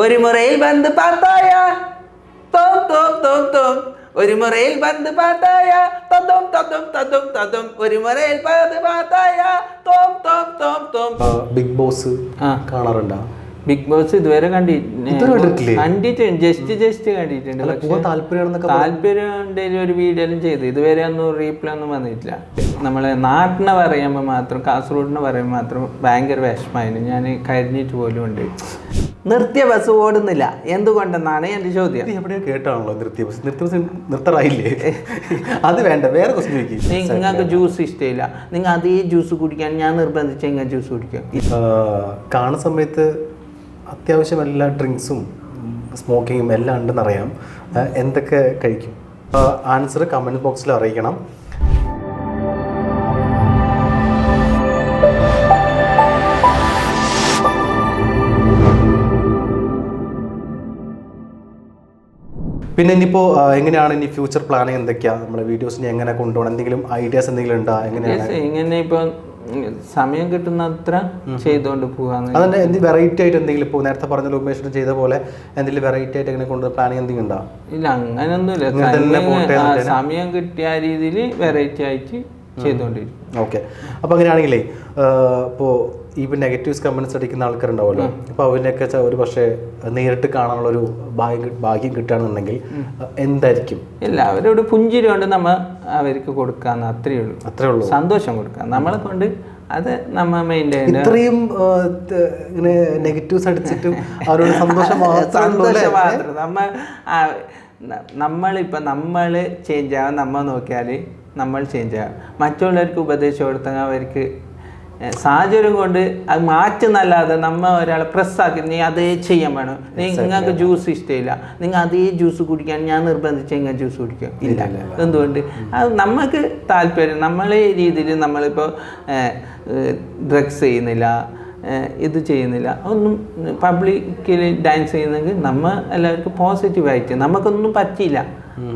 ഒരു മുറയിൽ ബന്ദ് പാത്തായ തോം തോം തോം തോം ഒരു മുറയിൽ ബന്ദ് പാത്തായ തതും തതും തതും തതും ഒരു മുറയിൽ ബന്ദ് പാത്തായ തോം തോം തോം തോം. ബിഗ് ബോസ് കാണാറുണ്ടോ? ബിഗ് ബോസ് ഇതുവരെ കണ്ടിട്ടുണ്ട്, ജസ്റ്റ് കണ്ടിട്ടുണ്ട്. താല്പര്യം ഉണ്ടെങ്കിൽ ഒരു വീഡിയോ ചെയ്ത് ഇതുവരെ ഒന്നും റീപ്ലൈ ഒന്നും വന്നിട്ടില്ല. നമ്മളെ നാട്ടിനെ പറയുമ്പോൾ മാത്രം, കാസർഗോഡിനെ പറയുമ്പോൾ മാത്രം ഭയങ്കര വിഷമായിരുന്നു. ഞാൻ കരിഞ്ഞിട്ട് പോലും ഉണ്ട്. നിർത്തിയ ബസ് ഓടുന്നില്ല എന്തുകൊണ്ടെന്നാണ് എൻ്റെ ചോദ്യം. എവിടെയോ കേട്ടാണല്ലോ നിർത്തിയ ബസ് നിർത്തറായില്ലേ? അത് വേണ്ട, വേറെ ക്വസ്റ്റ്യൻ. നിങ്ങൾക്ക് ജ്യൂസ് ഇഷ്ടമില്ല, നിങ്ങൾ അതേ ജ്യൂസ് കുടിക്കാൻ ഞാൻ നിർബന്ധിച്ച ഇങ്ങനെ ജ്യൂസ് കുടിക്കാം. കാണുന്ന സമയത്ത് അത്യാവശ്യം എല്ലാ ഡ്രിങ്ക്സും സ്മോക്കിങ്ങും എല്ലാം ഉണ്ടെന്നറിയാം. എന്തൊക്കെ കഴിക്കും? ആൻസർ കമൻറ്റ് ബോക്സിൽ അറിയിക്കണം. പിന്നെ ഇനിയിപ്പോൾ എങ്ങനെയാണ് ഇനി ഫ്യൂച്ചർ പ്ലാനിങ് എന്തൊക്കെയാണ്? നമ്മുടെ വീഡിയോസിനെ എങ്ങനെ കൊണ്ടുപോകണം? എന്തെങ്കിലും ഐഡിയാസ് എന്തെങ്കിലും ഉണ്ടോ? ഇങ്ങനെ ഇപ്പോൾ സമയം കിട്ടുന്ന അത്ര ചെയ്തുകൊണ്ട് പോകാന്ന്. അതന്നെ എന്ത് വെറൈറ്റി ആയിട്ട് എന്തെങ്കിലും ഇപ്പോൾ നേരത്തെ പറഞ്ഞ ഉമേഷ് ചെയ്ത പോലെ എന്തെങ്കിലും വെറൈറ്റി ആയിട്ട് എങ്ങനെ കൊണ്ട് പ്ലാനിങ് എന്തെങ്കിലും ഉണ്ടോ? ഇല്ല, അങ്ങനെയൊന്നുമില്ല. സമയം കിട്ടിയ രീതിയിൽ വെറൈറ്റി ആയിട്ട് ചെയ്തുകൊണ്ടിരിക്കും. ഓക്കെ. അപ്പോൾ അങ്ങനെയാണെങ്കിലേ ഇപ്പോൾ ഇപ്പോൾ നെഗറ്റീവ്സ് കമൻറ്റ്സ് അടിക്കുന്ന ആൾക്കാരുണ്ടാവുമല്ലോ, അപ്പോൾ അവരിനൊക്കെ ഒരു പക്ഷേ നേരിട്ട് കാണാനുള്ളൊരു ഭാഗ്യം കിട്ടുകയാണെന്നുണ്ടെങ്കിൽ എന്തായിരിക്കും? ഇല്ല, അവരോട് പുഞ്ചിരി കൊണ്ട് നമ്മൾ അവർക്ക് കൊടുക്കാന്ന് അത്രയേ ഉള്ളൂ. സന്തോഷം കൊടുക്കാം നമ്മളെ കൊണ്ട്. അത് നമ്മ മെയിൻറ്റെയിൻ. ഇത്രയും ഇങ്ങനെ നെഗറ്റീവ്സ് അടിച്ചിട്ടും അവരോട് സന്തോഷം മാത്രം. നമ്മളിപ്പോൾ നമ്മൾ ചേഞ്ച് ആവാൻ നമ്മൾ നോക്കിയാൽ നമ്മൾ ചേഞ്ച് ആവാം. മറ്റുള്ളവർക്ക് ഉപദേശം കൊടുത്താൽ അവർക്ക് സാഹചര്യം കൊണ്ട് അത് മാറ്റുന്നല്ലാതെ നമ്മൾ ഒരാളെ പ്രസ്സാക്കി നീ അതേ ചെയ്യാൻ വേണം, നിങ്ങൾക്ക് ജ്യൂസ് ഇഷ്ടമില്ല, നിങ്ങൾ അതേ ജ്യൂസ് കുടിക്കാൻ ഞാൻ നിർബന്ധിച്ച് ഇങ്ങനെ ജ്യൂസ് കുടിക്കുക ഇല്ല. എന്തുകൊണ്ട്? അത് നമുക്ക് താല്പര്യം, നമ്മളെ രീതിയിൽ നമ്മളിപ്പോൾ ഡ്രഗ്സ് ചെയ്യുന്നില്ല, ഇത് ചെയ്യുന്നില്ല, ഒന്നും പബ്ലിക്കിൽ ഡാൻസ് ചെയ്യുന്നെങ്കിൽ നമ്മൾ എല്ലാവർക്കും പോസിറ്റീവായിട്ട് നമുക്കൊന്നും പറ്റിയില്ല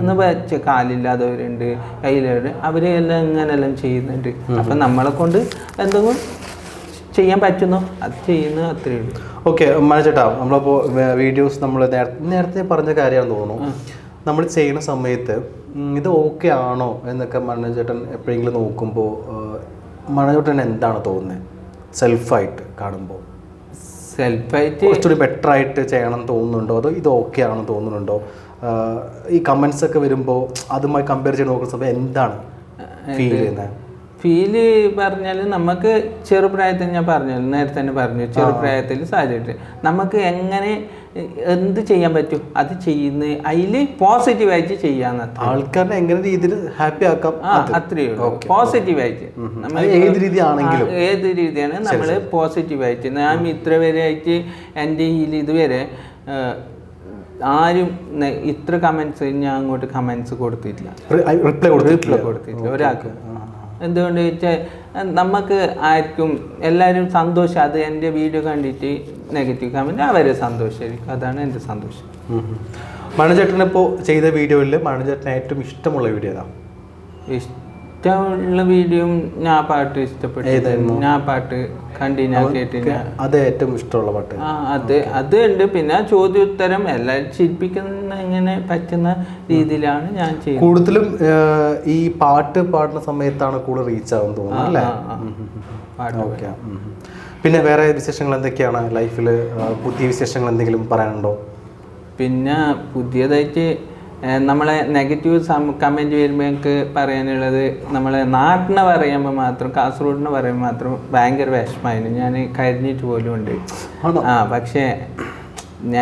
എന്ന് വെച്ച കാലില്ലാത്തവരുണ്ട്, കയ്യിലുണ്ട്, അവരെല്ലാം ഇങ്ങനെല്ലാം ചെയ്യുന്നുണ്ട്. അപ്പം നമ്മളെ കൊണ്ട് എന്തെങ്കിലും ചെയ്യാൻ പറ്റുന്നോ അത് ചെയ്യുന്നു, അത്രയേ ഉള്ളൂ. ഓക്കെ മനസ്സിലാ. നമ്മളിപ്പോൾ വീഡിയോസ് നമ്മൾ നേരത്തെ പറഞ്ഞ കാര്യമാണെന്ന് തോന്നുന്നു. നമ്മൾ ചെയ്യുന്ന സമയത്ത് ഇത് ഓക്കെ ആണോ എന്നൊക്കെ മനോജേട്ടൻ എപ്പോഴെങ്കിലും നോക്കുമ്പോൾ മനോജേട്ടൻ എന്താണ് തോന്നുന്നത്? സെൽഫായിട്ട് കാണുമ്പോൾ സെൽഫായിട്ട് കുറച്ചുകൂടി ബെറ്റർ ആയിട്ട് ചെയ്യണം തോന്നുന്നുണ്ടോ, അതോ ഇത് ഓക്കെ ആണെന്ന് തോന്നുന്നുണ്ടോ? ഈ കമൻസ് ഒക്കെ വരുമ്പോൾ അതുമായി കമ്പയർ ചെയ്ത് നോക്കുന്ന സമയം എന്താണ് ഫീൽ ചെയ്യുന്നത്? ഫീല് പറഞ്ഞാൽ നമുക്ക് ചെറുപ്രായത്തിൽ ഞാൻ പറഞ്ഞല്ലോ, നേരത്തെ തന്നെ പറഞ്ഞു, ചെറുപ്രായത്തിൽ സാഹചര്യം നമുക്ക് എങ്ങനെ എന്ത് ചെയ്യാൻ പറ്റും അത് ചെയ്യുന്ന അതിൽ പോസിറ്റീവായിട്ട് ചെയ്യാന്ന്. ആൾക്കാരെ എങ്ങനെ രീതിയിൽ ഹാപ്പി ആക്കാം അത്രയേ ഉള്ളൂ. പോസിറ്റീവായിട്ട് ഏത് രീതിയാണെങ്കിലും ഏത് രീതിയാണ് നമ്മൾ പോസിറ്റീവായിട്ട്. ഞാൻ ഇത്ര വരെ ആയിട്ട് എൻ്റെ ഇതിൽ ഇതുവരെ ആരും ഇത്ര കമൻസ് ഞാൻ അങ്ങോട്ട് കമൻസ് കൊടുത്തിട്ടില്ല, റിപ്ലൈ കൊടുത്തിട്ടില്ല ഒരാൾക്ക്. എന്തുകൊണ്ട് ചോദിച്ചാൽ നമുക്ക് ആർക്കും എല്ലാവരും സന്തോഷം. അത് എൻ്റെ വീഡിയോ കണ്ടിട്ട് നെഗറ്റീവ് കമൻറ്റ് അവരെ സന്തോഷമായിരിക്കും, അതാണ് എൻ്റെ സന്തോഷം. മനോജേട്ടൻ ഇപ്പോൾ ചെയ്ത വീഡിയോയിൽ മനോജേട്ടന് ഏറ്റവും ഇഷ്ടമുള്ള വീഡിയോ ഏതാ? ഇഷ്ടമുള്ള വീഡിയോ ഞാൻ പാട്ട് ഇഷ്ടപ്പെട്ടു. ഞാൻ പാട്ട് കണ്ടിന്യൂ കേട്ടില്ല, അത് ഏറ്റവും ഇഷ്ടമുള്ള പാട്ട്. അത് ഉണ്ട്. പിന്നെ ചോദ്യോത്തരം എല്ലാവരും ചിരിപ്പിക്കുന്ന എങ്ങനെ പറ്റുന്ന രീതിയിലാണ് ഞാൻ ചെയ്യുന്നത്. കൂടുതലും ഈ പാട്ട് പാടുന്ന സമയത്താണ് കൂടുതൽ റീച്ച് ആവുമെന്ന് തോന്നുന്നു അല്ലേ? ഓക്കെ. പിന്നെ വേറെ വിശേഷങ്ങൾ എന്തൊക്കെയാണ് ലൈഫിൽ? പുതിയ വിശേഷങ്ങൾ എന്തെങ്കിലും പറയാനുണ്ടോ? പിന്നെ പുതിയതായിട്ട് നമ്മളെ നെഗറ്റീവ് കമൻറ്റ് വരുമ്പോൾ എനിക്ക് പറയാനുള്ളത്, നമ്മളെ നാട്ടിനെ പറയുമ്പോൾ മാത്രം, കാസർഗോഡിനെ പറയുമ്പോൾ മാത്രം ഭയങ്കര വിഷമായിരുന്നു. ഞാൻ കരിഞ്ഞിട്ട് പോലും ഉണ്ട്. പക്ഷേ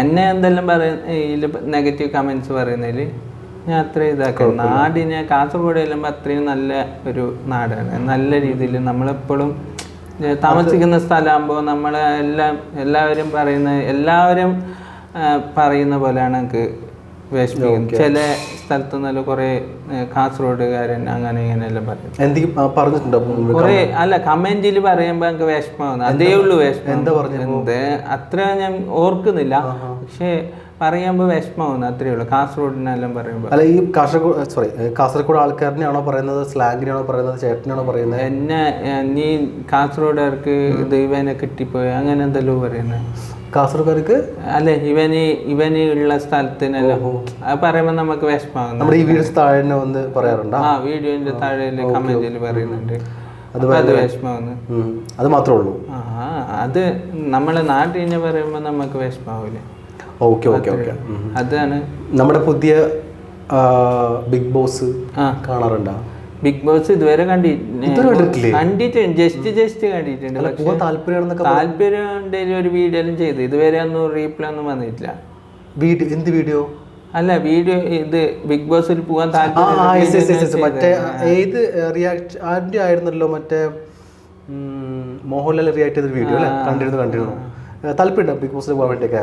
എന്നെ എന്തെല്ലാം ഇതിൽ നെഗറ്റീവ് കമൻറ്റ്സ് പറയുന്നതിൽ ഞാൻ അത്ര ഇതാക്കും. നാടിനെ കാസർഗോഡ് ചെല്ലുമ്പോൾ അത്രയും നല്ല ഒരു നാടാണ്. നല്ല രീതിയിൽ നമ്മളെപ്പോഴും താമസിക്കുന്ന സ്ഥലമാകുമ്പോൾ നമ്മളെ എല്ലാവരും പറയുന്ന പോലെയാണ് എനിക്ക് വിഷമിക്കും. ചില സ്ഥലത്ത് നിന്നല്ല കുറേ കാസർഗോഡുകാരൻ അങ്ങനെ ഇങ്ങനെയെല്ലാം പറയും. കുറേ അല്ല കമന്റിൽ പറയുമ്പോൾ എനിക്ക് വിഷമമാകുന്നു, അതേ ഉള്ളൂ വിഷമം. എന്ത് അത്ര ഞാൻ ഓർക്കുന്നില്ല, പക്ഷേ പറയുമ്പോൾ വിഷമമാകുന്നു, അത്രയേ ഉള്ളൂ. കാസർഗോഡിനെല്ലാം പറയുമ്പോൾ. അല്ല, ഈ കാസർഗോഡ് ആൾക്കാരനെയാണോ പറയുന്നത്, സ്ലാങ്ങിനെയാണോ പറയുന്നത്, ചേട്ടനാണോ പറയുന്നത്? എന്നെ നീ കാസർഗോഡുകാർക്ക് ദൈവനെ കിട്ടിപ്പോയി അങ്ങനെ എന്തെല്ലോ പറയുന്നത്. കാസർഗോഡ്കാർക്ക് അല്ലെ ഇവന് ഉള്ള സ്ഥലത്തിനല്ലോ അത് പറയുമ്പോ നമുക്ക് വിഷമാകും. നമ്മുടെ ഈ വീഡിയോസ് താഴെ വന്ന് പറയാറുണ്ട്. ആ വീഡിയോന്റെ താഴെ കമന്റിൽ പറയുന്നുണ്ട്. അത് വിഷമാവുന്നു. അത് മാത്രമേ ഉള്ളൂ. അത് നമ്മളെ നാട്ടിൽ പറയുമ്പോ നമുക്ക് വിഷമാവൂലേ. Okay okay okay. അതാണ് നമ്മുടെ പുതിയ ബിഗ് ബോസ് കാണാറുണ്ടോ? ബിഗ് ബോസ് ഇതുവരെ കണ്ടിട്ടുണ്ട്. ജസ്റ്റ് കണ്ടിട്ടുണ്ട്. താല്പര്യം ഉണ്ടെങ്കിൽ ഒരു വീഡിയോയിലും ചെയ്തു. ഇതുവരെ ഒന്നും റീപ്ലൈ ഒന്നും വന്നിട്ടില്ല. എന്ത് വീഡിയോ? അല്ല വീഡിയോ ഇത് ബിഗ് ബോസിൽ പോകാൻ മറ്റേ ഏത് റിയാക്ട് ആയിരുന്നല്ലോ, മറ്റേ മോഹൻലാൽ റിയാക്ട് ചെയ്ത വീഡിയോ അല്ലേ? കണ്ടിരുന്നു. താല്പര്യം ബിഗ് ബോസിൽ പോകാൻ വേണ്ടിയൊക്കെ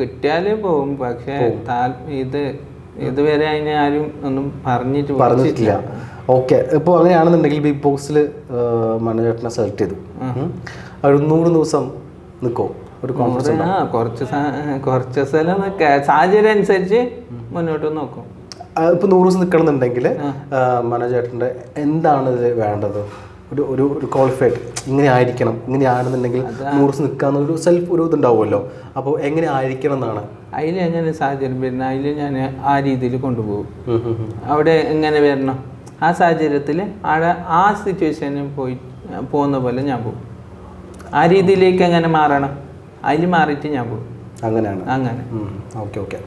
കിട്ടിയാല് പോകും. പക്ഷെ ഇതുവരെ അതിനെ ആരും ഒന്നും പറഞ്ഞിട്ടില്ല. ഓക്കെ. ഇപ്പോൾ അങ്ങനെയാണെന്നുണ്ടെങ്കിൽ ബിഗ് ബോസിൽ മനോജേട്ടനെ സെലക്ട് ചെയ്തു. ഒരു 100 ദിവസം നിൽക്കോ? ഒരു കുറച്ച് സ്ഥലം സാഹചര്യം അനുസരിച്ച് മുന്നോട്ട് നോക്കും. ഇപ്പോൾ 100 ദിവസം നിൽക്കണമെന്നുണ്ടെങ്കിൽ മനോജേട്ടൻ്റെ എന്താണ് ഇത് വേണ്ടത്? ഒരു ക്വാളിഫൈഡ് ഇങ്ങനെ ആയിരിക്കണം, ഇങ്ങനെയാണെന്നുണ്ടെങ്കിൽ 100 ദിവസം നിൽക്കാന്നൊരു ഒരു ഇതുണ്ടാവുമല്ലോ. അപ്പോൾ എങ്ങനെ ആയിരിക്കണം എന്നാണ് അതിൽ എങ്ങനെ സാഹചര്യം വരുന്നത്, അതിൽ ഞാൻ ആ രീതിയിൽ കൊണ്ടുപോകും. അവിടെ എങ്ങനെ വരണം, ആ സാഹചര്യത്തിൽ അവിടെ ആ സിറ്റുവേഷനിൽ പോകുന്ന പോലെ ഞാൻ പോകും. ആ രീതിയിലേക്ക് എങ്ങനെ മാറണം, അതിൽ മാറിയിട്ട് ഞാൻ പോകും. അങ്ങനെയാണ്. അങ്ങനെ. Okay okay.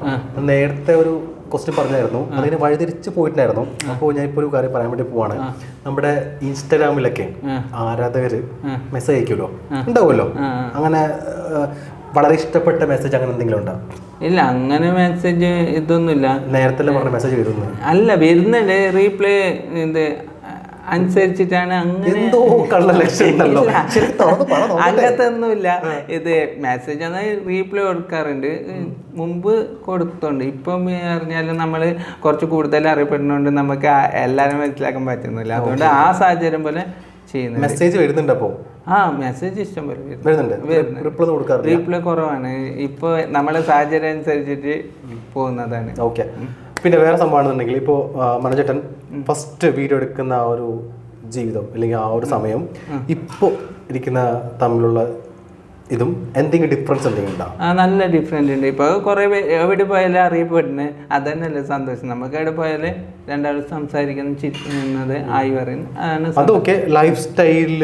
നേരത്തെ ഒരു ക്വസ്റ്റ്യൻ പറഞ്ഞായിരുന്നു, അതിന് വഴിതിരിച്ച് പോയിട്ടുണ്ടായിരുന്നു. അപ്പോൾ ഞാൻ ഇപ്പോൾ ഒരു കാര്യം പറയാൻ വേണ്ടി പോവാണ്. നമ്മുടെ ഇൻസ്റ്റാഗ്രാമിലൊക്കെ ആരാധകർ മെസ്സേജ് അയക്കുമല്ലോ, ഉണ്ടാവുമല്ലോ. അങ്ങനെ വളരെ ഇഷ്ടപ്പെട്ട മെസ്സേജ് അങ്ങനെ എന്തെങ്കിലും ഉണ്ടോ? ഇല്ല, അങ്ങനെ മെസ്സേജ് ഇതൊന്നുമില്ല. നേരത്തെ പറഞ്ഞ മെസ്സേജ് വരുന്നത് അല്ല, വരുന്നുണ്ട്. റീപ്ലൈ ഇത് അനുസരിച്ചിട്ടാണ്. അങ്ങനെ അങ്ങനത്തെ ഒന്നുമില്ല. ഇത് മെസ്സേജ് എന്നാൽ റീപ്ലൈ കൊടുക്കാറുണ്ട്. മുമ്പ് കൊടുത്തോണ്ട്. ഇപ്പം അറിഞ്ഞാലും നമ്മൾ കുറച്ച് കൂടുതൽ അറിയപ്പെടുന്നതുകൊണ്ട് നമുക്ക് എല്ലാവരും മനസ്സിലാക്കാൻ പറ്റുന്നില്ല. അതുകൊണ്ട് ആ സാഹചര്യം പോലെ ചെയ്യുന്നത്. മെസ്സേജ് വരുന്നുണ്ട്. അപ്പോൾ മെസ്സേജ് ഇഷ്ടം പോലെ വരുന്നുണ്ട്. റീപ്ലൈ കുറവാണ്. ഇപ്പോൾ നമ്മളെ സാഹചര്യം അനുസരിച്ചിട്ട് പോകുന്നതാണ്. ഓക്കെ. പിന്നെ വേറെ സംഭവമാണെന്നുണ്ടെങ്കിൽ ഇപ്പോൾ മനോജേട്ടൻ ഫസ്റ്റ് വീഡിയോ എടുക്കുന്ന ആ ഒരു ജീവിതം അല്ലെങ്കിൽ ആ ഒരു സമയം ഇപ്പോൾ ഇരിക്കുന്ന തമ്മിലുള്ള ഇതും എന്തെങ്കിലും ഡിഫറൻസ് എന്തെങ്കിലും ഉണ്ടോ? നല്ല ഡിഫറൻസ് ഉണ്ട്. ഇപ്പോൾ കുറേ എവിടെ പോയാലും അറിയപ്പെടുന്നത് അത് തന്നെയല്ലേ സന്തോഷം. നമുക്ക് എവിടെ പോയാലും രണ്ടാളും സംസാരിക്കുന്നത് ചിരിക്കുന്നത് ആയി പറയുന്നത് അതൊക്കെ ലൈഫ് സ്റ്റൈലിൽ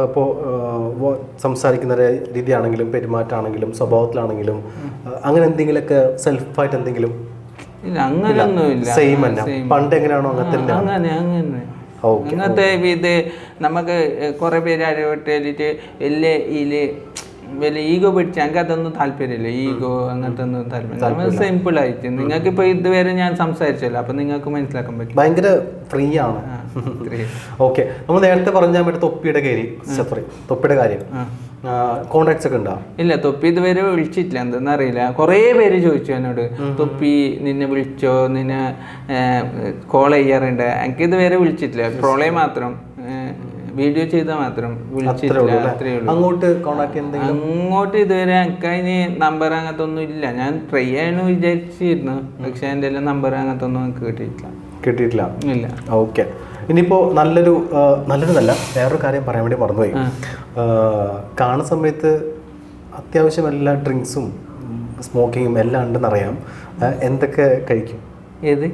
ഇപ്പോൾ സംസാരിക്കുന്ന രീതിയാണെങ്കിലും പെരുമാറ്റമാണെങ്കിലും സ്വഭാവത്തിലാണെങ്കിലും അങ്ങനെ എന്തെങ്കിലുമൊക്കെ സെൽഫായിട്ട് എന്തെങ്കിലും? ഇല്ല, അങ്ങനെയൊന്നുമില്ല. സെയിം തന്നെ പണ്ട് എങ്ങനെയാണോ അങ്ങനെ അങ്ങനത്തെ ഇത് നമുക്ക് കുറെ പേര് അറിവിട്ട് വലിയ ഈഗോ പിടിച്ച് ഞങ്ങൾക്ക് അതൊന്നും താല്പര്യമില്ല. ഈഗോ അങ്ങനത്തെ ഒന്നും താല്പര്യം. സിമ്പിൾ ആയിട്ട് നിങ്ങൾക്ക് ഇപ്പൊ ഇതുവരെ ഞാൻ സംസാരിച്ചല്ലോ, അപ്പൊ നിങ്ങൾക്ക് മനസ്സിലാക്കാൻ പറ്റും. ഭയങ്കര ഫ്രീ ആണ്. ഓക്കെ. നമ്മൾ നേരത്തെ പറഞ്ഞാൽ മറ്റേ തൊപ്പിയുടെ കാര്യം കോൺടാക്ട്സ് ഒക്കെ ഉണ്ടോ? ഇല്ല, തൊപ്പി ഇതുവരെ വിളിച്ചിട്ടില്ല. എന്തെന്ന് അറിയില്ല. കുറേ പേര് ചോദിച്ചു എന്നോട്, തൊപ്പി നിന്നെ വിളിച്ചോ, നിന്നെ കോൾ ചെയ്യാറുണ്ട്. എനിക്ക് ഇതുവരെ വിളിച്ചിട്ടില്ല. ട്രോളേ മാത്രം, വീഡിയോ ചെയ്താൽ മാത്രം വിളിച്ചിട്ടില്ല. അത്രേ ഉള്ളൂ. അങ്ങോട്ട് ഇതുവരെ എനിക്ക് അതിന് നമ്പർ അങ്ങനത്തെ ഒന്നും ഇല്ല. ഞാൻ ട്രൈ ചെയ്യാനും വിചാരിച്ചിരുന്നു, പക്ഷെ എൻ്റെ എല്ലാം നമ്പർ അങ്ങനത്തെ ഒന്നും എനിക്ക് കിട്ടിയിട്ടില്ല. ഇല്ല. ഓക്കെ. ഇനിയിപ്പോൾ നല്ലൊരുതല്ല വേറൊരു കാര്യം പറയാൻ വേണ്ടി മറന്നുപോയി. കാണുന്ന സമയത്ത് അത്യാവശ്യം എല്ലാ ഡ്രിങ്ക്സും സ്മോക്കിങ്ങും എല്ലാം ഉണ്ടെന്നറിയാം. എന്തൊക്കെ കഴിക്കും? ഏത്?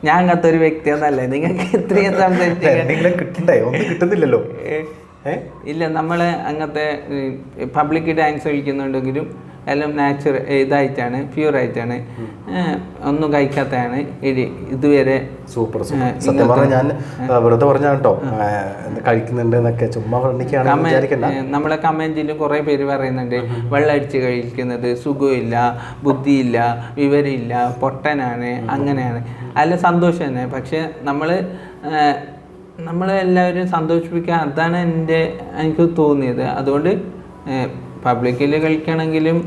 ഞാൻ അങ്ങനത്തെ ഒരു വ്യക്തിയൊന്നല്ലേ. നിങ്ങൾക്ക് ഇത്രയും കിട്ടണ്ടേ? ഒന്നും കിട്ടുന്നില്ലല്ലോ. ഇല്ല, നമ്മൾ അങ്ങനത്തെ പബ്ലിക് ഡാൻസ് കളിക്കുന്നുണ്ടെങ്കിലും എല്ലാം ഇതായിട്ടാണ്, പ്യൂറായിട്ടാണ്. ഒന്നും കഴിക്കാത്തതാണ് ഇതുവരെ. സൂപ്പർ. സത്യം പറഞ്ഞാൽ ഞാൻ വെറുതെ പറഞ്ഞാണ് കേട്ടോ, കഴിക്കുന്നുണ്ട് എന്നൊക്കെ ചുമ്മാ നമ്മളെ കമന്റിൽ കുറെ പേര് പറയുന്നുണ്ട്, വെള്ളം അടിച്ച് കഴിക്കുന്നത് സുഖമില്ല, ബുദ്ധിയില്ല, വിവരമില്ല, പൊട്ടനാണ്, അങ്ങനെയാണ്. അല്ല, സന്തോഷം തന്നെ. പക്ഷെ നമ്മളെല്ലാവരും സന്തോഷിപ്പിക്കുക, അതാണ് എനിക്ക് തോന്നിയത്. അതുകൊണ്ട് പബ്ലിക്കിൽ കളിക്കണമെങ്കിലും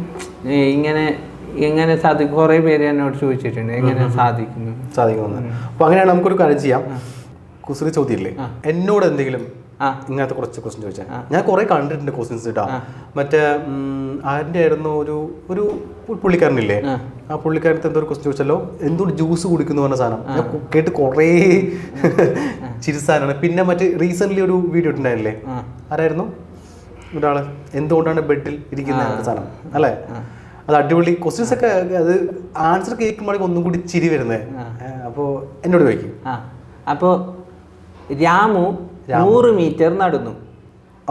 എങ്ങനെ സാധിക്കും? കുറേ പേര് എന്നോട് ചോദിച്ചിട്ടുണ്ട് എങ്ങനെ സാധിക്കുന്നു. അപ്പോൾ അങ്ങനെയാണ്. നമുക്കൊരു കാര്യം ചെയ്യാം. കുസൃതി ചോദ്യമില്ലേ, എന്നോട് എന്തെങ്കിലും ഇങ്ങനത്തെ കുറച്ച് ക്വസ്റ്റ്യൻ ചോദിച്ചാൽ. ഞാൻ കുറേ കണ്ടിട്ടുണ്ട് ക്വസ്റ്റ്യൻസ് കേട്ടോ. മറ്റേ ആരുടെ ആയിരുന്നു ഒരു പുള്ളിക്കാരനില്ലേ, ആ പുള്ളിക്കാരത്തെ എന്തോ ഒരു ക്വസ്റ്റ്യൻ ചോദിച്ചല്ലോ, എന്തോ ജ്യൂസ് കുടിക്കുന്നു പറഞ്ഞ സാധനം. ഞാൻ കേട്ട് കുറേ ചിരിസാനാണ്. പിന്നെ മറ്റേ റീസെൻ്റ്ലി ഒരു വീഡിയോ ഇട്ടുണ്ടായില്ലേ, ആരായിരുന്നു? ഒരാള് എന്തുകൊണ്ടാണ് ബെഡിൽ ഇരിക്കുന്ന സാധനം അല്ലേ? അത് അടിപൊളി ക്വസ്റ്റ്യൻസ് ഒക്കെ, അത് ആൻസർ കേൾക്കുമ്പോഴേക്കും ഒന്നും കൂടി ചിരി വരുന്നത്. അപ്പോൾ എന്നോട് ചോദിക്കും. അപ്പോൾ രാമു 100 മീറ്റർ നടന്നു.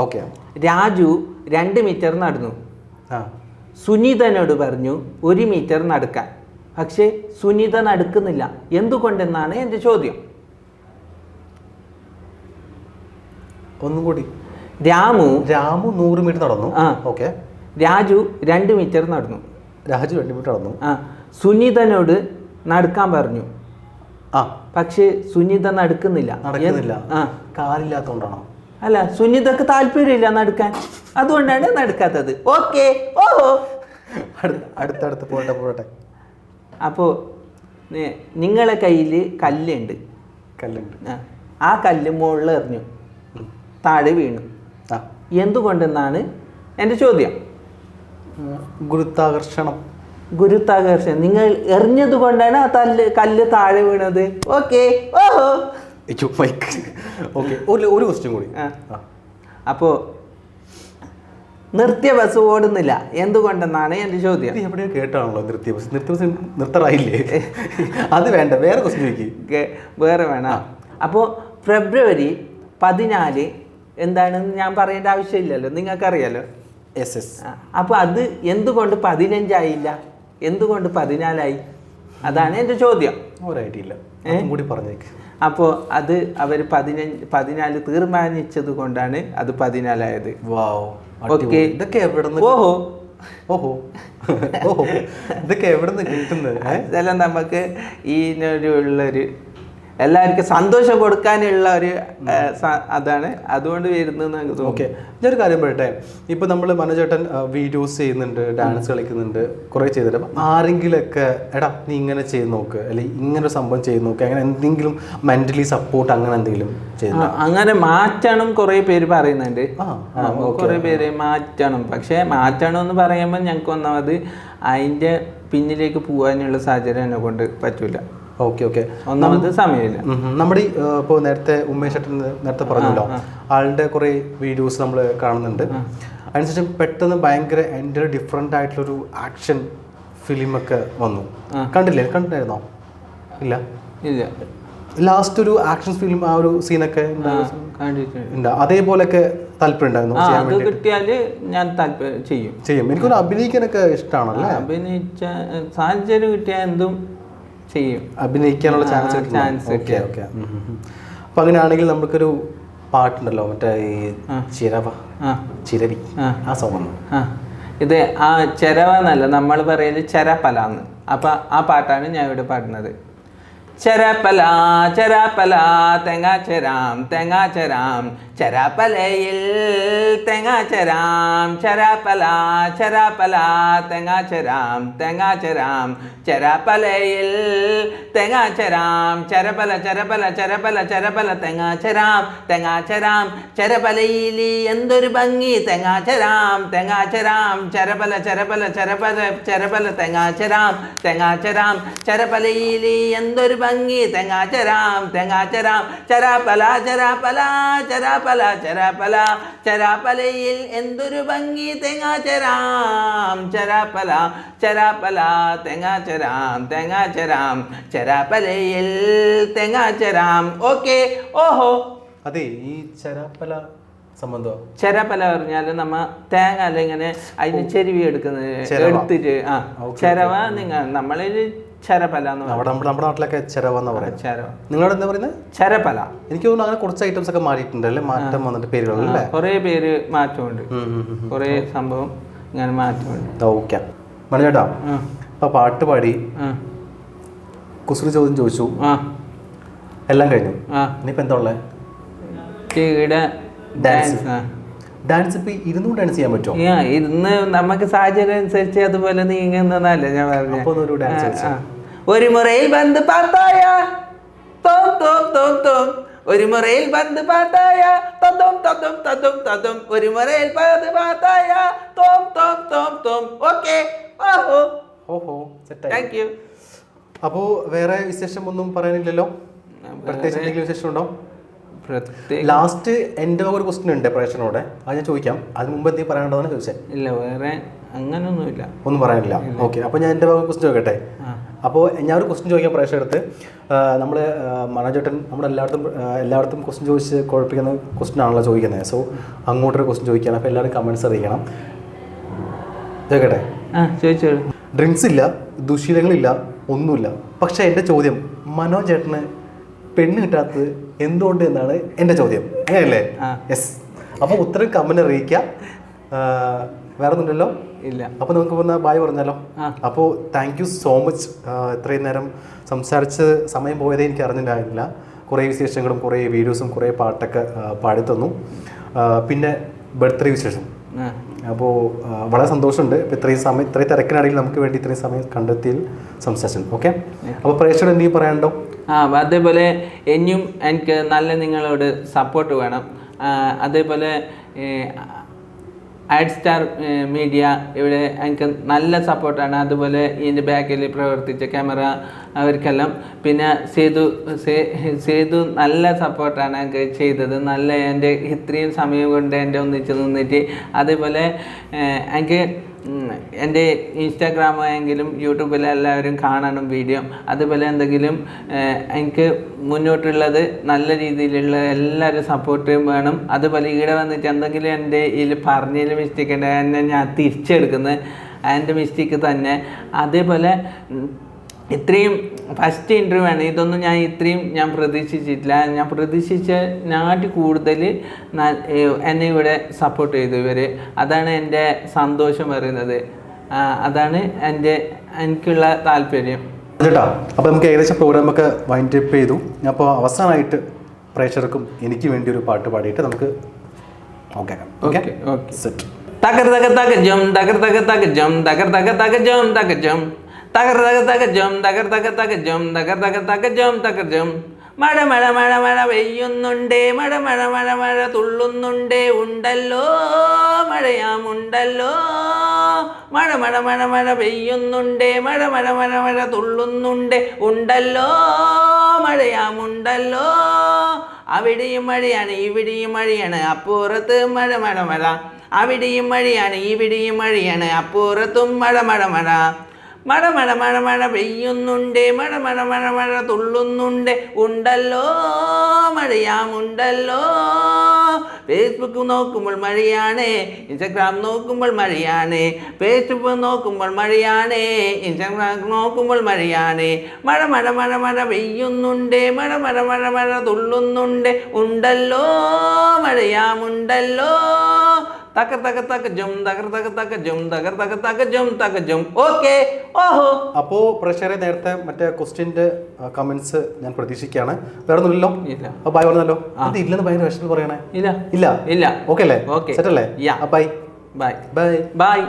ഓക്കെ. രാജു 2 മീറ്റർ നടന്നു. സുനിതനോട് പറഞ്ഞു 1 മീറ്റർ നടക്കാൻ. പക്ഷേ സുനിത നടക്കുന്നില്ല. എന്തുകൊണ്ടെന്നാണ് എൻ്റെ ചോദ്യം. ഒന്നും കൂടി. രാമു 100 മീറ്റർ നടന്നു. ഓക്കെ. രാജു 2 മീറ്റർ നടന്നു. രാജു 2 മീറ്റർ നടന്നു. സുനിതനോട് നടക്കാൻ പറഞ്ഞു. പക്ഷേ സുനിത നടക്കുന്നില്ല. കാലില്ലാത്തോണ്ടാണോ? അല്ല, സുനിതക്ക് താല്പര്യമില്ല നടക്കാൻ, അതുകൊണ്ടാണ് നടക്കാത്തത്. ഓക്കെ. ഓഹോ. അടുത്തടുത്ത് പോട്ടെ. അപ്പോൾ നിങ്ങളെ കയ്യിൽ കല്ലുണ്ട്. ആ കല്ല് മുകളിൽ എറിഞ്ഞു, താഴെ വീണു. എന്തുകൊണ്ടെന്നാണ് എൻ്റെ ചോദ്യം. ഗുരുത്വാകർഷണം. നിങ്ങൾ എറിഞ്ഞത് കൊണ്ടാണ് ആ കല്ല് താഴെ വീണത്. ഓക്കെ. ഓഹോ. ഒരു ക്വസ്റ്റ്യൻ കൂടി. അപ്പോൾ നിർത്തിയ ബസ് ഓടുന്നില്ല, എന്തുകൊണ്ടെന്നാണ് എൻ്റെ ചോദ്യം. എവിടെയോ കേട്ടാണല്ലോ നിർത്തിയ ബസ് നിർത്തറായില്ലേ? അത് വേണ്ട, വേറെ ക്വസ്റ്റ്യൻ ചോദിക്കും. വേറെ വേണം. അപ്പോൾ ഫെബ്രുവരി 14 എന്താണെന്ന് ഞാൻ പറയേണ്ട ആവശ്യമില്ലല്ലോ, നിങ്ങൾക്കറിയാലോ. അപ്പോൾ അത് എന്തുകൊണ്ട് 15 ആയില്ല, എന്തുകൊണ്ട് 14 അതാണ് എൻ്റെ ചോദ്യം. കൂടി പറഞ്ഞേക്ക്. അപ്പോൾ അത് അവർ 14 തീരുമാനിച്ചത് കൊണ്ടാണ് അത് 14 ആയത്. ഓക്കെ. ഇതൊക്കെ എവിടെ നിന്ന്? ഓഹോ ഇതൊക്കെ എവിടെ നിന്ന് കിട്ടുന്നത്? ഇതെല്ലാം നമുക്ക് ഈ ഉള്ളൊരു എല്ലാവർക്കും സന്തോഷം കൊടുക്കാനുള്ള ഒരു അതാണ്, അതുകൊണ്ട് വരുന്നത്. ഓക്കെ. ഞാനൊരു കാര്യം പറയട്ടെ. ഇപ്പം നമ്മൾ മനോജേട്ടൻ വീഡിയോസ് ചെയ്യുന്നുണ്ട്, ഡാൻസ് കളിക്കുന്നുണ്ട്, കുറേ ചെയ്തിട്ട് ആരെങ്കിലുമൊക്കെ എടാ നീ ഇങ്ങനെ ചെയ്ത് നോക്ക്, അല്ലെങ്കിൽ ഇങ്ങനെ ഒരു സംഭവം ചെയ്ത് നോക്ക്, അങ്ങനെ എന്തെങ്കിലും മെന്റലി സപ്പോർട്ട് അങ്ങനെ എന്തെങ്കിലും ചെയ്യുന്നു? അങ്ങനെ മാറ്റണം കുറേ പേര് പറയുന്നുണ്ട്. കുറേ പേര് മാറ്റണം. പക്ഷേ മാറ്റണം എന്ന് പറയുമ്പോൾ ഞങ്ങൾക്ക് ഒന്നാമത് അതിൻ്റെ പിന്നിലേക്ക് പോകാനുള്ള സാഹചര്യം എന്നെ കൊണ്ട് പറ്റൂല. ഓക്കെ. ഒന്നാമത് സമയമില്ല. നമ്മുടെ ഇപ്പോൾ നേരത്തെ ഉമേഷ് ചേട്ടൻ നേരത്തെ പറഞ്ഞല്ലോ, ആളുടെ കുറേ വീഡിയോസ് നമ്മൾ കാണുന്നുണ്ട്. അതിനുശേഷം പെട്ടെന്ന് ഭയങ്കര എൻ്റെ ഡിഫറെൻ്റ് ആയിട്ടുള്ളൊരു ആക്ഷൻ ഫിലിമൊക്കെ വന്നു. കണ്ടില്ലായിരുന്നോ? ഇല്ല. ലാസ്റ്റ് ഒരു ആക്ഷൻ ഫിലിം, ആ ഒരു സീനൊക്കെ ഉണ്ട്. അതേപോലെയൊക്കെ താല്പര്യം ഉണ്ടായിരുന്നു കിട്ടിയാൽ ഞാൻ ചെയ്യും. എനിക്കൊരു അഭിനയിക്കാനൊക്കെ ഇഷ്ടമാണല്ലേ? അഭിനയിച്ച സാഹചര്യം കിട്ടിയാൽ എന്തും ചെയ്യും, അഭിനയിക്കാനുള്ള ചാൻസ്. ഓക്കെ. അപ്പൊ അങ്ങനെയാണെങ്കിൽ നമുക്കൊരു പാട്ടുണ്ടല്ലോ, മറ്റേ ഈ ചിരവി, ആ സോങ്. ഇത് ആ ചെരവ എന്നല്ല, നമ്മൾ പറയല് ചെരപ്പലാന്ന്. അപ്പൊ ആ പാട്ടാണ് ഞാൻ ഇവിടെ പാടുന്നത്. ചെരപ്പല ചെരപ്പല തേങ്ങാച്ചരാം തേങ്ങാച്ചരാം ചെരപ്പലയിൽ തേങ്ങാച്ചരാം ചെരപ്പല ചെരപ്പല തേങ്ങാച്ചരാം തേങ്ങാച്ചരാം ചെരപ്പലയിൽ തേങ്ങാച്ചരാം ചെരപ്പല ചെരപ്പല ചെരപ്പല ചെരപ്പല തേങ്ങാച്ചരാം തേങ്ങാച്ചരാം ചെരപ്പലയിൽ എന്തൊരു ഭംഗി തേങ്ങാച്ചരാം തേങ്ങാച്ചരാം ചെരപ്പല ചെരപ്പല ചെരപ്പല ചെരപ്പല തേങ്ങാച്ചരാം തേങ്ങാച്ചരാം ചെരപ്പലയിൽ എന്തൊരു ഭംഗി തേങ്ങാച്ചരാം തേങ്ങാച്ചരാം ചെരപ്പല ചെരപ്പല ചെരപ്പല ചെരപ്പല ചെരപ്പലയിൽ എന്തൊരു ഭംഗി തേങ്ങാച്ചരാം ചെരപ്പല ചെരപ്പല തേങ്ങാച്ചരാം തേങ്ങാച്ചരാം ചെരപ്പലയിൽ തേങ്ങാച്ചരാം. ഓക്കെ. ഓഹോ. അതെ, ഈ ചെരപ്പല സംബന്ധം. ചെരപ്പല പറഞ്ഞാൽ നമ്മ തേങ്ങ അല്ല ഇങ്ങനെ അതിന് ചെരുവി എടുത്തിട്ട് ചെരവ നമ്മളിൽ ചെരപ്പല. നമ്മുടെ നാട്ടിലൊക്കെ ചെരവ എന്ന് പറയാം. നിങ്ങളോട് എന്താ പറയുന്നത്? ചെരപ്പല. എനിക്ക് തോന്നുന്നു അങ്ങനെ കുറച്ച് ഐറ്റംസ് ഒക്കെ മാറിയിട്ടുണ്ട് അല്ലേ, മാറ്റം വന്നിട്ട് പേരുകളല്ലേ? കുറേ പേര് മാറ്റമുണ്ട്, കുറേ സംഭവം ഇങ്ങനെ മാറ്റമുണ്ട്. ഓക്കെ. മനോജേട്ടാ, ഇപ്പൊ പാട്ട് പാടി, കുസൃതി ചോദ്യം ചോദിച്ചു, എല്ലാം കഴിഞ്ഞു. ഇനിയിപ്പോ എന്താ ഉള്ളത്? ഡാൻസ് ഇപ്പൊ ഇരുന്ന് ഡാൻസ് ചെയ്യാൻ പറ്റുമോ? ഇരുന്ന് നമുക്ക് സാഹചര്യം അനുസരിച്ച് അതുപോലെ നീങ്ങുന്നതല്ലേ ഞാൻ പറഞ്ഞു. ഒരു മുറയിൽ ബന്ദ് പാത്തായ തോം തോം തോം തോം, ഒരു മുറയിൽ ബന്ദ് പാത്തായ തോം തോം തോം തോം, ഒരു മുറയിൽ ബന്ദ് പാത്തായ തോം തോം തോം തോം. ഓക്കെ. ഓഹോ. Thank you. അപ്പോൾ വേറെ വിശേഷം ഒന്നും പറയാനില്ലല്ലോ? പ്രത്യേകിച്ച് എന്തെങ്കിലും വിശേഷം ഉണ്ടോ? പ്രത്യേക ലാസ്റ്റ് എൻ്റെ ഒരു ക്വസ്റ്റ്യൻ ഉണ്ട് പ്രേക്ഷകനോട്, അത് ഞാൻ ചോദിക്കാം. അതിന് മുമ്പ് എന്തെങ്കിലും പറയാനുണ്ടോന്ന് ചോദിച്ചേ? ഇല്ല, വേറെ അങ്ങനൊന്നുമില്ല, ഒന്നും പറയാനില്ല. ഓക്കെ, അപ്പോൾ ഞാൻ എൻ്റെ ക്വസ്റ്റ്യൻ ചോദിക്കട്ടെ. അപ്പോൾ ഞാൻ ഒരു ക്വസ്റ്റ്യൻ ചോദിക്കാൻ പ്രേക്ഷകടുത്ത്. നമ്മൾ മനോജേട്ടൻ നമ്മുടെ എല്ലായിടത്തും ക്വസ്റ്റ്യൻ ചോദിച്ച് കുഴപ്പിക്കുന്ന ക്വസ്റ്റ്യൻ ആണല്ലോ ചോദിക്കുന്നത്. സോ അങ്ങോട്ടൊരു ക്വസ്റ്റ്യൻ ചോദിക്കണം. അപ്പോൾ എല്ലാവരും കമൻറ്റ്സ് അറിയിക്കണം. ചോദിക്കട്ടെ? ചോദിച്ചോളൂ. ഡ്രിങ്ക്സ് ഇല്ല, ദുശീലങ്ങളില്ല, ഒന്നുമില്ല. പക്ഷേ എൻ്റെ ചോദ്യം, മനോജേട്ടന് പെണ്ണ് കിട്ടാത്തത് എന്തുകൊണ്ട് എന്നാണ് എൻ്റെ ചോദ്യം. അങ്ങനെയല്ലേ? യെസ്. അപ്പോൾ ഉത്തരം കമൻറ്റ് അറിയിക്കുക. വേറെ ഒന്നുമില്ലല്ലോ? ഇല്ല. അപ്പോൾ നമുക്ക് വന്ന ബായ് പറഞ്ഞാലോ? അപ്പോൾ താങ്ക് യു സോ മച്ച്. ഇത്രയും നേരം സംസാരിച്ച് സമയം പോയതേ എനിക്ക് അറിഞ്ഞിട്ടുണ്ടായിരുന്നില്ല. കുറേ വിശേഷങ്ങളും കുറേ വീഡിയോസും കുറേ പാട്ടൊക്കെ പാടിത്തന്നു. പിന്നെ ബർത്ത്ഡേ വിശേഷം. അപ്പോൾ വളരെ സന്തോഷമുണ്ട്. ഇപ്പോൾ ഇത്രയും തിരക്കിനിടയിൽ നമുക്ക് വേണ്ടി ഇത്രയും സമയം കണ്ടെത്തിയിൽ സംസാരിച്ചു. ഓക്കെ, അപ്പോൾ പ്രേക്ഷകർ എന്തെങ്കിലും പറയാനുണ്ടോ? അതേപോലെ ഇനിയും എനിക്ക് നല്ല നിങ്ങളോട് സപ്പോർട്ട് വേണം. അതേപോലെ ആഡ് സ്റ്റാർ മീഡിയ ഇവിടെ എനിക്ക് നല്ല സപ്പോർട്ടാണ്. അതുപോലെ ഇതിൻ്റെ ബാക്കിൽ പ്രവർത്തിച്ച ക്യാമറ അവർക്കെല്ലാം. പിന്നെ സേതു നല്ല സപ്പോർട്ടാണ് എനിക്ക് ചെയ്തത്. നല്ല എൻ്റെ ഇത്രയും സമയം കൊണ്ട് എൻ്റെ ഒന്നിച്ച് നിന്നിട്ട്. അതേപോലെ എനിക്ക് എൻ്റെ ഇൻസ്റ്റാഗ്രാം ആയെങ്കിലും യൂട്യൂബിൽ എല്ലാവരും കാണണം വീഡിയോ. അതുപോലെ എന്തെങ്കിലും എനിക്ക് മുന്നോട്ടുള്ളത് നല്ല രീതിയിലുള്ള എല്ലാവരും സപ്പോർട്ടും വേണം. അതുപോലെ ഇവിടെ വന്നിട്ട് എന്തെങ്കിലും എൻ്റെ ഇതിൽ പറഞ്ഞതിൽ മിസ്റ്റേക്ക് ഉണ്ട് എന്നെ ഞാൻ തിരിച്ചെടുക്കുന്നത് എൻ്റെ മിസ്റ്റേക്ക് തന്നെ. അതേപോലെ ഇത്രയും ഫസ്റ്റ് ഇൻ്റർവ്യൂ ആണ്, ഇതൊന്നും ഞാൻ പ്രതീക്ഷിച്ചിട്ടില്ല. ഞാൻ പ്രതീക്ഷിച്ച നാട്ടി കൂടുതൽ എന്നെ ഇവിടെ സപ്പോർട്ട് ചെയ്തു ഇവർ. അതാണ് എൻ്റെ സന്തോഷം പറയുന്നത്. അതാണ് എനിക്കുള്ള താല്പര്യം. ചേട്ടാ, അപ്പോൾ നമുക്ക് ഏകദേശം പ്രോഗ്രാമൊക്കെ വൈൻഡ് അപ്പ് ചെയ്തു. അപ്പോൾ അവസാനമായിട്ട് പ്രേക്ഷകർക്കും എനിക്ക് വേണ്ടി ഒരു പാട്ട് പാടിയിട്ട് നമുക്ക് ഓക്കെ സെറ്റ്. തകർ തക തക ജം തകർ തക തക ജം തകർ തക തക ജം തക ജം തകർ തക തക ജം തകർ തക തക ജം തകർ തക തക ജം തകർ ജം. മഴ മഴ മഴ മഴ പെയ്യുന്നുണ്ടേ, മഴ മഴ മഴ മഴ തുള്ളുന്നുണ്ടേ, ഉണ്ടല്ലോ മഴയാമുണ്ടല്ലോ. മഴ മഴ മഴ മഴ പെയ്യുന്നുണ്ടേ, മഴ മഴ മഴ മഴ തുള്ളുന്നുണ്ടേ, ഉണ്ടല്ലോ മഴയാമുണ്ടല്ലോ. അവിടെയും മഴയാണ് ഇവിടെയും മഴയാണ്, അപ്പുറത്ത് മഴ മഴ മഴ. അവിടെയും മഴയാണ് ഇവിടെയും മഴയാണ്, അപ്പുറത്തും മഴ മഴ മഴ. മഴ മഴ മഴ മഴ പെയ്യുന്നുണ്ടേ, മഴ മഴ മഴ മഴ തുള്ളുന്നുണ്ടേ, ഉണ്ടല്ലോ മഴയാമുണ്ടല്ലോ. ഫേസ്ബുക്ക് നോക്കുമ്പോൾ മഴയാണ്, ഇൻസ്റ്റാഗ്രാം നോക്കുമ്പോൾ മഴയാണ്. ഫേസ്ബുക്ക് നോക്കുമ്പോൾ മഴയാണ്, ഇൻസ്റ്റാഗ്രാം നോക്കുമ്പോൾ മഴയാണ്. മഴ മഴ മഴ മഴ പെയ്യുന്നുണ്ടേ, മഴ മഴ മഴ മഴ തുള്ളുന്നുണ്ടേ, ഉണ്ടല്ലോ മഴയാമുണ്ടല്ലോ. തകർ തക തക ജം തകർ തക തക ജം തകർ തക തക ജം തക ജം. ഓക്കെ. ഓഹോ. അപ്പോൾ പ്രേക്ഷകരെ നേരത്തെ മറ്റേ ക്വസ്റ്റ്യൻ്റെ കമന്റ്സ് ഞാൻ പ്രതീക്ഷിക്കുകയാണ്. വേറെ ഒന്നുമില്ലല്ലോ? ഇല്ല. അപ്പോൾ ബൈ പറഞ്ഞല്ലോ. അത് ഇല്ലെന്ന് ഭയങ്കര വിഷമം പറയണേ. ഇല്ല. ഓക്കെ അല്ലേ? ഓക്കെ സെറ്റ് അല്ലേ? Bye bye bye bye.